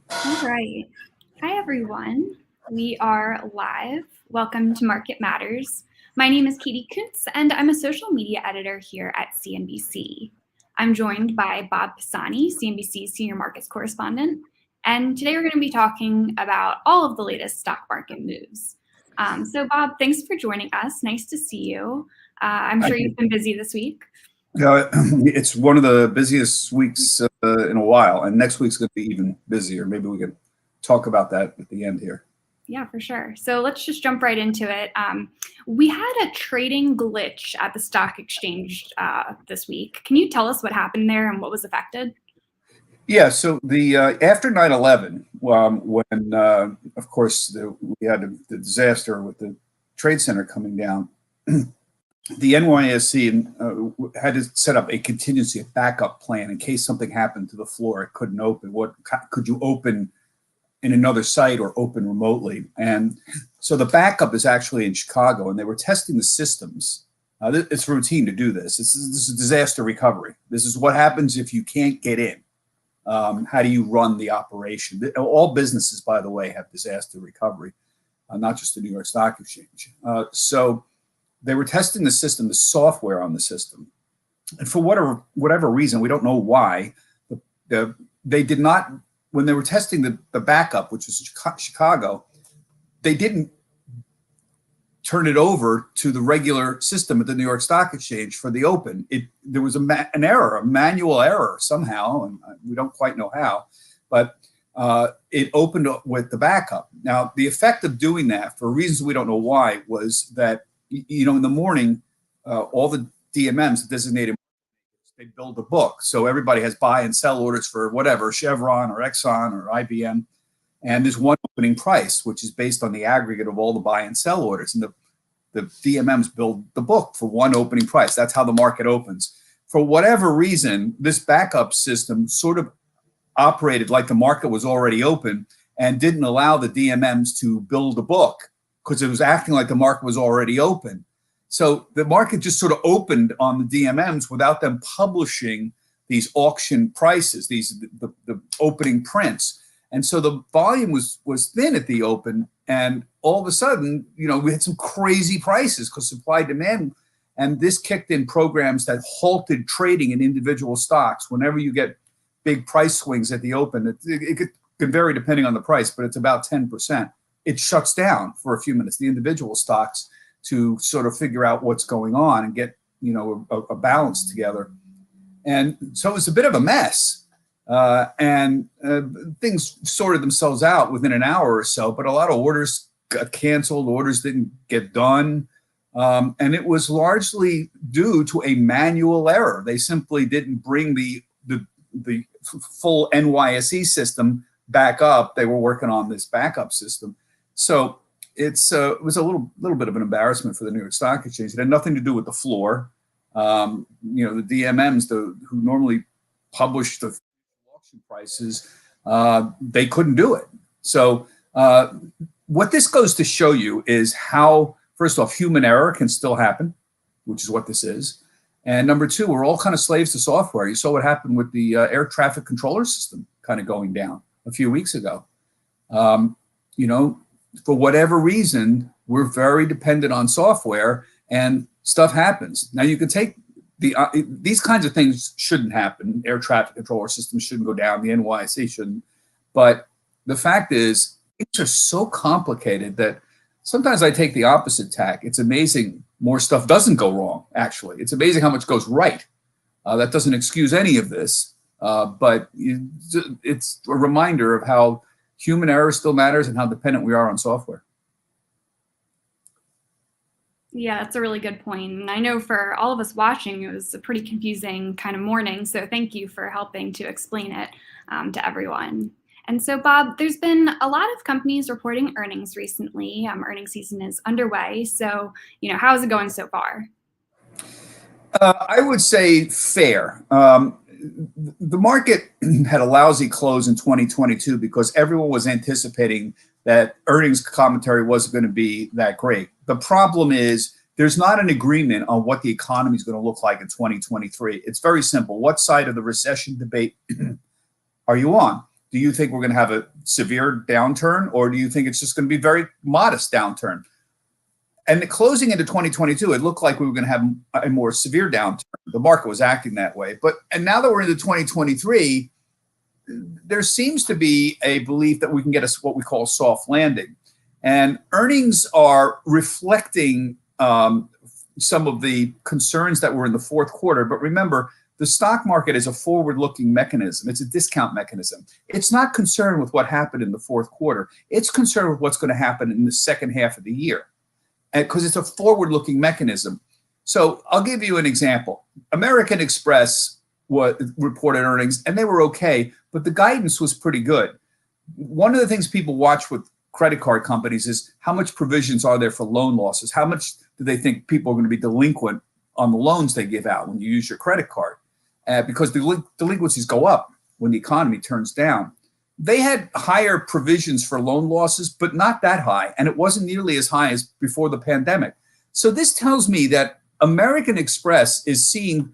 All right. Hi, everyone. We are live. Welcome to Market Matters. My name is Katie Kuntz, and I'm a social media editor here at CNBC. I'm joined by Bob Pisani, CNBC's senior markets correspondent. And today we're going to be talking about all of the latest stock market moves. So, Bob, thanks for joining us. Nice to see you. I'm sure you've been busy this week. It's one of the busiest weeks in a while, and next week's going to be even busier. Maybe we can talk about that at the end here. Yeah, for sure. So let's just jump right into it. We had a trading glitch at the stock exchange this week. Can you tell us what happened there and what was affected? Yeah, so the after 9/11, when of course we had the disaster with the Trade Center coming down, the NYSE had to set up a contingency, a backup plan in case something happened to the floor. It couldn't open. What could you open in another site or open remotely? And so the backup is actually in Chicago, and they were testing the systems. It's routine to do this. This is disaster recovery. This is what happens if you can't get in. How do you run the operation? All businesses, by the way, have disaster recovery, not just the New York Stock Exchange. So they were testing the system, the software on the system. And for whatever reason, we don't know why, they did not, when they were testing the backup, which was Chicago, they didn't turn it over to the regular system at the New York Stock Exchange for the open. There was an error, a manual error somehow, and we don't quite know how, but it opened up with the backup. Now, the effect of doing that, for reasons we don't know why, was that, you know, in the morning, all the DMMs, the designated, they build a book. So everybody has buy and sell orders for whatever, Chevron or Exxon or IBM. And there's one opening price, which is based on the aggregate of all the buy and sell orders. And the DMMs build the book for one opening price. That's how the market opens. For whatever reason, this backup system sort of operated like the market was already open and didn't allow the DMMs to build a book because it was acting like the market was already open. So the market just sort of opened on the DMMs without them publishing these auction prices, the opening prints. And so the volume was thin at the open, and all of a sudden, you know, we had some crazy prices because supply demand, and this kicked in programs that halted trading in individual stocks. Whenever you get big price swings at the open, it can vary depending on the price, but it's about 10%. It shuts down for a few minutes, the individual stocks, to sort of figure out what's going on and get, you know, a balance together. And so it was a bit of a mess. Things sorted themselves out within an hour or so, but a lot of orders got canceled, orders didn't get done. And it was largely due to a manual error. They simply didn't bring the full NYSE system back up. They were working on this backup system. So it was a little bit of an embarrassment for the New York Stock Exchange. It had nothing to do with the floor. You know, the DMMs, who normally publish the auction prices, they couldn't do it. So what this goes to show you is how, first off, human error can still happen, which is what this is. And number two, we're all kind of slaves to software. You saw what happened with the air traffic controller system kind of going down a few weeks ago. You know, for whatever reason, we're very dependent on software, and stuff happens. Now, you can take these kinds of things shouldn't happen. Air traffic controller systems shouldn't go down. The NYSE shouldn't. But the fact is, things are so complicated that sometimes I take the opposite tack. It's amazing more stuff doesn't go wrong, actually. It's amazing how much goes right. That doesn't excuse any of this, but it's a reminder of how human error still matters and how dependent we are on software. Yeah, that's a really good point. And I know for all of us watching, it was a pretty confusing kind of morning. So thank you for helping to explain it to everyone. And so, Bob, there's been a lot of companies reporting earnings recently. Earnings season is underway. So, you know, how is it going so far? I would say fair. The market had a lousy close in 2022 because everyone was anticipating that earnings commentary wasn't going to be that great. The problem is there's not an agreement on what the economy is going to look like in 2023. It's very simple. What side of the recession debate are you on? Do you think we're going to have a severe downturn, or do you think it's just going to be a very modest downturn? And the closing into 2022, it looked like we were going to have a more severe downturn. The market was acting that way. And now that we're into 2023, there seems to be a belief that we can get what we call a soft landing. And earnings are reflecting some of the concerns that were in the fourth quarter. But remember, the stock market is a forward-looking mechanism. It's a discount mechanism. It's not concerned with what happened in the fourth quarter. It's concerned with what's going to happen in the second half of the year, because it's a forward-looking mechanism. So I'll give you an example. American Express reported earnings, and they were okay, but the guidance was pretty good. One of the things people watch with credit card companies is how much provisions are there for loan losses? How much do they think people are going to be delinquent on the loans they give out when you use your credit card? Because the delinquencies go up when the economy turns down. They had higher provisions for loan losses, but not that high. And it wasn't nearly as high as before the pandemic. So this tells me that American Express is seeing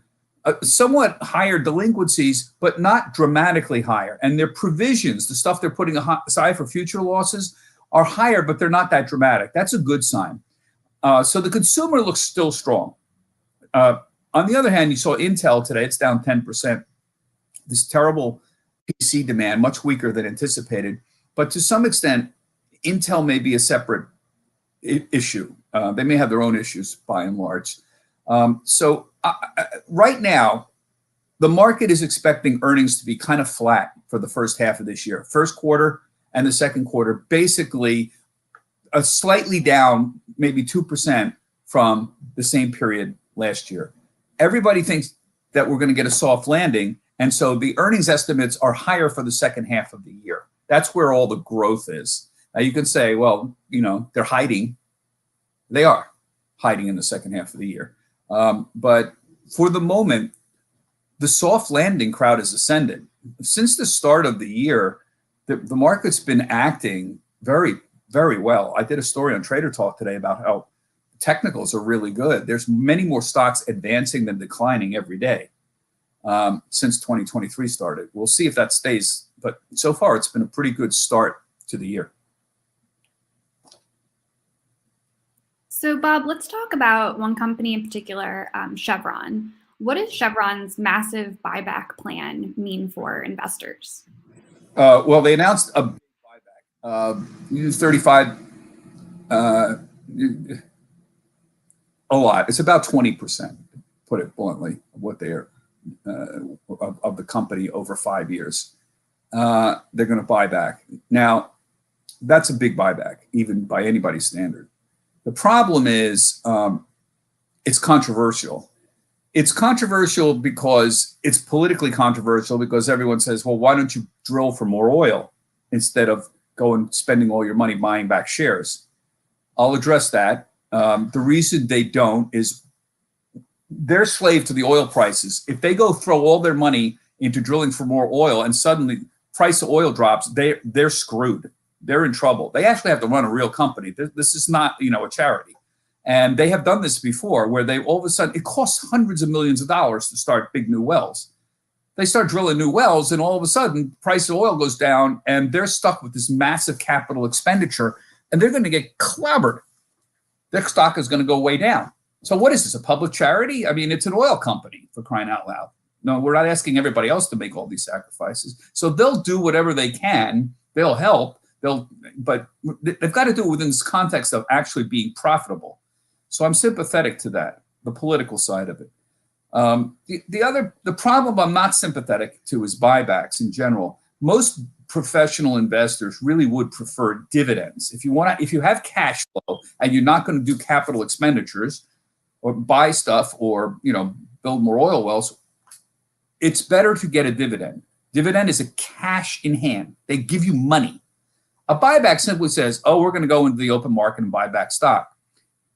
somewhat higher delinquencies, but not dramatically higher. And their provisions, the stuff they're putting aside for future losses, are higher, but they're not that dramatic. That's a good sign. So the consumer looks still strong. On the other hand, you saw Intel today, it's down 10%. This terrible PC demand, much weaker than anticipated. But to some extent, Intel may be a separate issue. They may have their own issues by and large. So right now, the market is expecting earnings to be kind of flat for the first half of this year. First quarter and the second quarter, basically a slightly down, maybe 2% from the same period last year. Everybody thinks that we're going to get a soft landing. And so the earnings estimates are higher for the second half of the year. That's where all the growth is. Now you can say, well, they're hiding. They are hiding in the second half of the year. But for the moment, the soft landing crowd is ascending. Since the start of the year, the market's been acting very, very well. I did a story on Trader Talk today about how technicals are really good. There's many more stocks advancing than declining every day since 2023 started. We'll see if that stays. But so far, it's been a pretty good start to the year. So, Bob, let's talk about one company in particular, Chevron. What does Chevron's massive buyback plan mean for investors? Well, they announced a big buyback. 35, a lot. It's about 20%, to put it bluntly, of what they are of the company over 5 years. They're going to buy back. Now, that's a big buyback, even by anybody's standard. The problem is it's controversial. It's controversial because it's politically controversial, because everyone says, well, why don't you drill for more oil instead of spending all your money buying back shares? I'll address that. The reason they don't is they're slave to the oil prices. If they go throw all their money into drilling for more oil and suddenly price of oil drops, they're screwed. They're in trouble. They actually have to run a real company. This is not, a charity. And they have done this before, where they all of a sudden, it costs hundreds of millions of dollars to start big new wells. They start drilling new wells, and all of a sudden, price of oil goes down, and they're stuck with this massive capital expenditure, and they're going to get clobbered. Their stock is going to go way down. So what is this, a public charity? I mean, it's an oil company, for crying out loud. No, we're not asking everybody else to make all these sacrifices. So they'll do whatever they can. They'll help. But they've got to do it within this context of actually being profitable. So I'm sympathetic to that, the political side of it. The problem I'm not sympathetic to is buybacks in general. Most professional investors really would prefer dividends. If you have cash flow and you're not going to do capital expenditures or buy stuff or build more oil wells, it's better to get a dividend. Dividend is a cash in hand. They give you money. A buyback simply says, oh, we're going to go into the open market and buy back stock.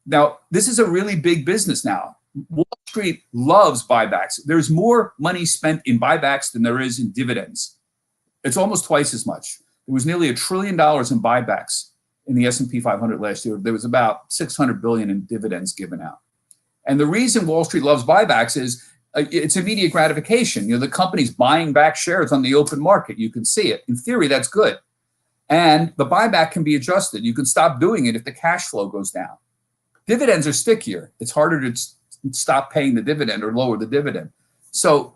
Now, this is a really big business now. Wall Street loves buybacks. There's more money spent in buybacks than there is in dividends. It's almost twice as much. There was nearly $1 trillion in buybacks in the S&P 500 last year, there was about 600 billion in dividends given out. And the reason Wall Street loves buybacks is it's immediate gratification. The company's buying back shares on the open market. You can see it. In theory, that's good. And the buyback can be adjusted. You can stop doing it if the cash flow goes down. Dividends are stickier. It's harder to stop paying the dividend or lower the dividend. So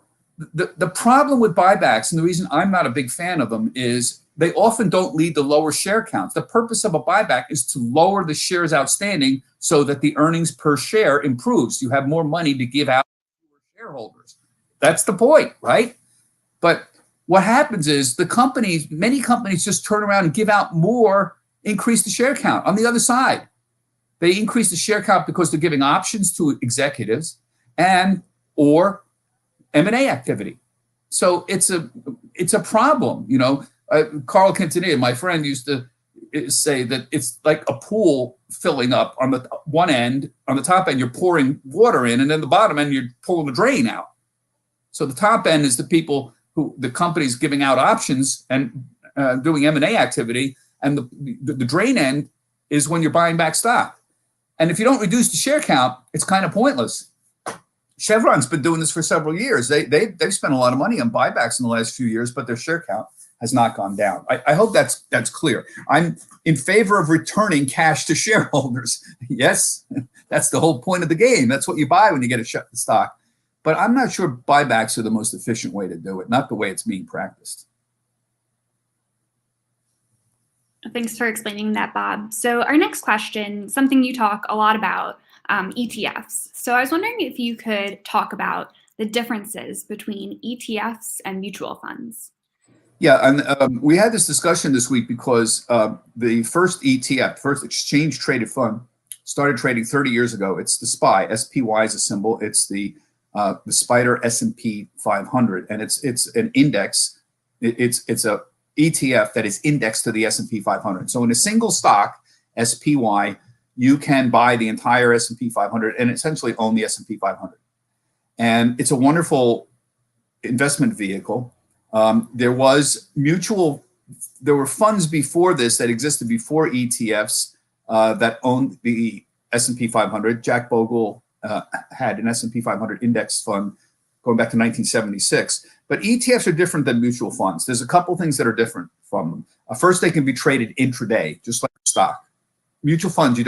the problem with buybacks, and the reason I'm not a big fan of them, is they often don't lead to lower share counts. The purpose of a buyback is to lower the shares outstanding so that the earnings per share improves. You have more money to give out to shareholders. That's the point, right? But what happens is many companies just turn around and give out more, increase the share count. On the other side, they increase the share count because they're giving options to executives or M&A activity. So it's a problem. Carl Quintanilla, my friend, used to say that it's like a pool filling up. On the one end, on the top end, you're pouring water in, and then the bottom end, you're pulling the drain out. So the top end is the company's giving out options and doing M&A activity, and the drain end is when you're buying back stock. And if you don't reduce the share count, it's kind of pointless. Chevron's been doing this for several years. They've spent a lot of money on buybacks in the last few years, but their share count has not gone down. I hope that's clear. I'm in favor of returning cash to shareholders. Yes, that's the whole point of the game. That's what you buy when you get a stock. But I'm not sure buybacks are the most efficient way to do it, not the way it's being practiced. Thanks for explaining that, Bob. So our next question, something you talk a lot about, ETFs. So I was wondering if you could talk about the differences between ETFs and mutual funds. Yeah, and we had this discussion this week because the first ETF, first exchange traded fund, started trading 30 years ago. It's the SPY. SPY is a symbol. It's the Spider S&P 500, and it's an index. It's a ETF that is indexed to the S&P 500. So in a single stock, SPY, you can buy the entire S&P 500 and essentially own the S&P 500. And it's a wonderful investment vehicle. There were funds before this that existed before ETFs that owned the S&P 500. Jack Bogle had an S&P 500 index fund going back to 1976. But ETFs are different than mutual funds. There's a couple things that are different from them. First, they can be traded intraday, just like stock. Mutual funds, you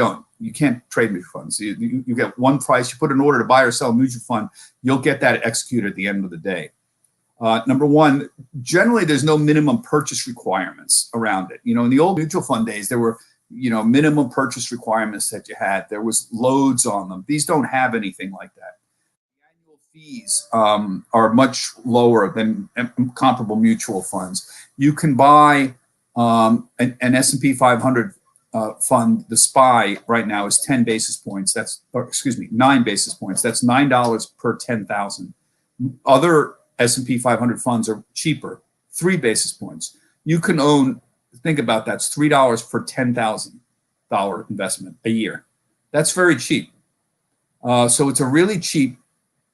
can't trade mutual funds. You get one price, you put an order to buy or sell a mutual fund, you'll get that executed at the end of the day. Number one, generally there's no minimum purchase requirements around it. In the old mutual fund days, there were, minimum purchase requirements that you had. There was loads on them. These don't have anything like that. Fees are much lower than comparable mutual funds. You can buy an S&P 500 fund. The SPY right now is 9 basis points. That's $9 per 10,000. Other S&P 500 funds are cheaper, 3 basis points. You can own, think about that, it's $3 per $10,000 investment a year. That's very cheap. So it's a really cheap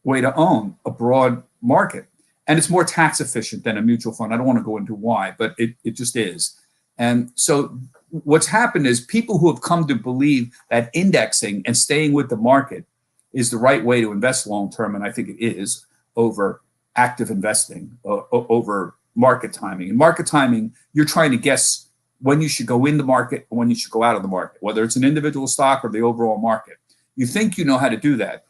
way to own a broad market. And it's more tax efficient than a mutual fund. I don't want to go into why, but it just is. And so what's happened is people who have come to believe that indexing and staying with the market is the right way to invest long term, and I think it is, over active investing, over market timing. And market timing, you're trying to guess when you should go in the market and when you should go out of the market, whether it's an individual stock or the overall market. You think you know how to do that,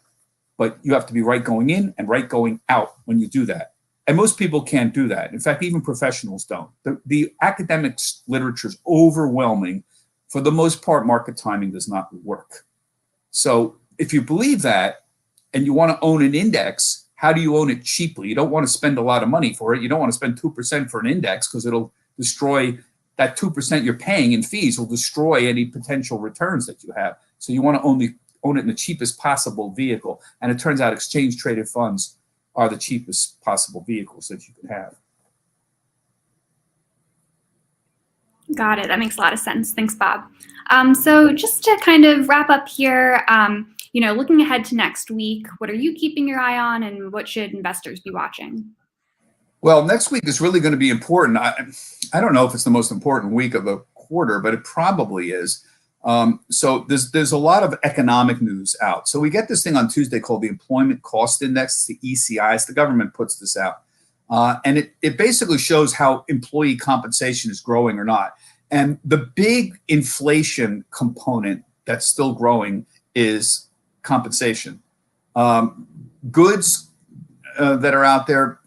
but you have to be right going in and right going out when you do that. And most people can't do that. In fact, even professionals don't. The academic literature is overwhelming. For the most part, market timing does not work. So if you believe that and you want to own an index, how do you own it cheaply? You don't want to spend a lot of money for it. You don't want to spend 2% for an index because it'll destroy that 2% you're paying in fees will destroy any potential returns that you have. So you want to own it in the cheapest possible vehicle. And it turns out exchange traded funds are the cheapest possible vehicles that you can have. Got it. That makes a lot of sense. Thanks, Bob. So just to kind of wrap up here, looking ahead to next week, what are you keeping your eye on and what should investors be watching? Well, next week is really going to be important. I don't know if it's the most important week of the quarter, but it probably is. So there's a lot of economic news out. So we get this thing on Tuesday called the Employment Cost Index, the ECI. The government puts this out. And it basically shows how employee compensation is growing or not. And the big inflation component that's still growing is compensation. Goods that are out there,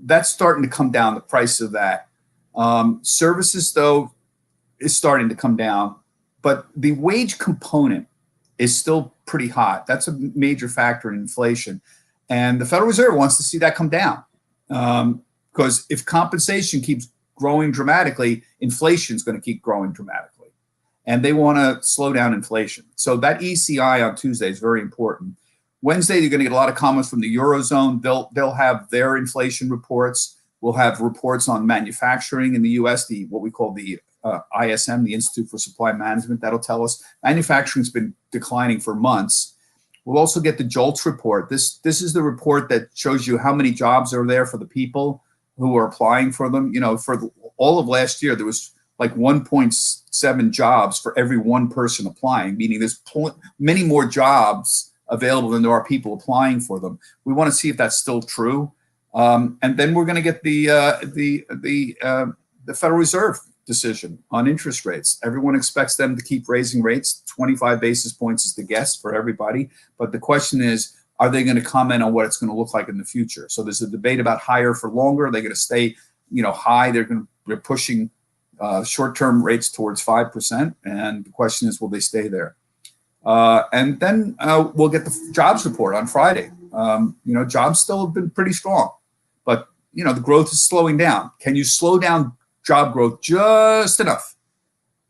that's starting to come down, the price of that. Services, though, is starting to come down. But the wage component is still pretty hot. That's a major factor in inflation. And the Federal Reserve wants to see that come down. Because if compensation keeps growing dramatically, inflation is going to keep growing dramatically. And they want to slow down inflation. So that ECI on Tuesday is very important. Wednesday, you're going to get a lot of comments from the Eurozone. They'll have their inflation reports. We'll have reports on manufacturing in the U.S., what we call the ISM, the Institute for Supply Management. That'll tell us manufacturing's been declining for months. We'll also get the JOLTS report. This is the report that shows you how many jobs are there for the people who are applying for them. You know, for all of last year, there was like 1.7 jobs for every one person applying, meaning there's many more jobs available than there are people applying for them. We want to see if that's still true. And then we're going to get the Federal Reserve decision on interest rates. Everyone expects them to keep raising rates. 25 basis points is the guess for everybody. But the question is, are they going to comment on what it's going to look like in the future? So there's a debate about higher for longer. Are they going to stay, high? They're pushing short-term rates towards 5%. And the question is, will they stay there? And then we'll get the jobs report on Friday. Jobs still have been pretty strong, but the growth is slowing down. Can you slow down job growth just enough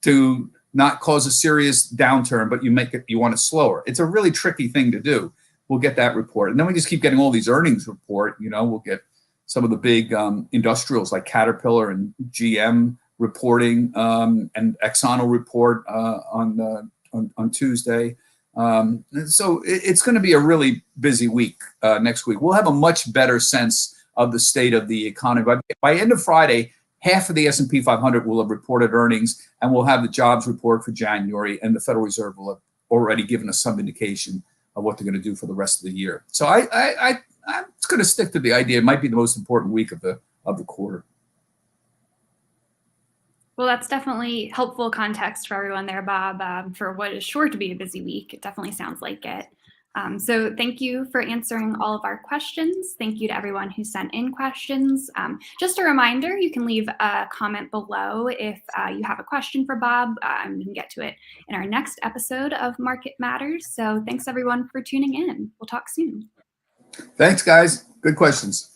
to not cause a serious downturn, but you want it slower? It's a really tricky thing to do. We'll get that report. And then we just keep getting all these earnings report. We'll get some of the big industrials like Caterpillar and GM reporting, and Exxon will report on Tuesday. So it's going to be a really busy week next week. We'll have a much better sense of the state of the economy. By end of Friday, half of the S&P 500 will have reported earnings, and we'll have the jobs report for January, and the Federal Reserve will have already given us some indication of what they're going to do for the rest of the year. So I'm going to stick to the idea. It might be the most important week of the quarter. Well, that's definitely helpful context for everyone there, Bob, for what is sure to be a busy week. It definitely sounds like it. So thank you for answering all of our questions. Thank you to everyone who sent in questions. Just a reminder, you can leave a comment below if you have a question for Bob. We can get to it in our next episode of Market Matters. So thanks everyone for tuning in. We'll talk soon. Thanks, guys. Good questions.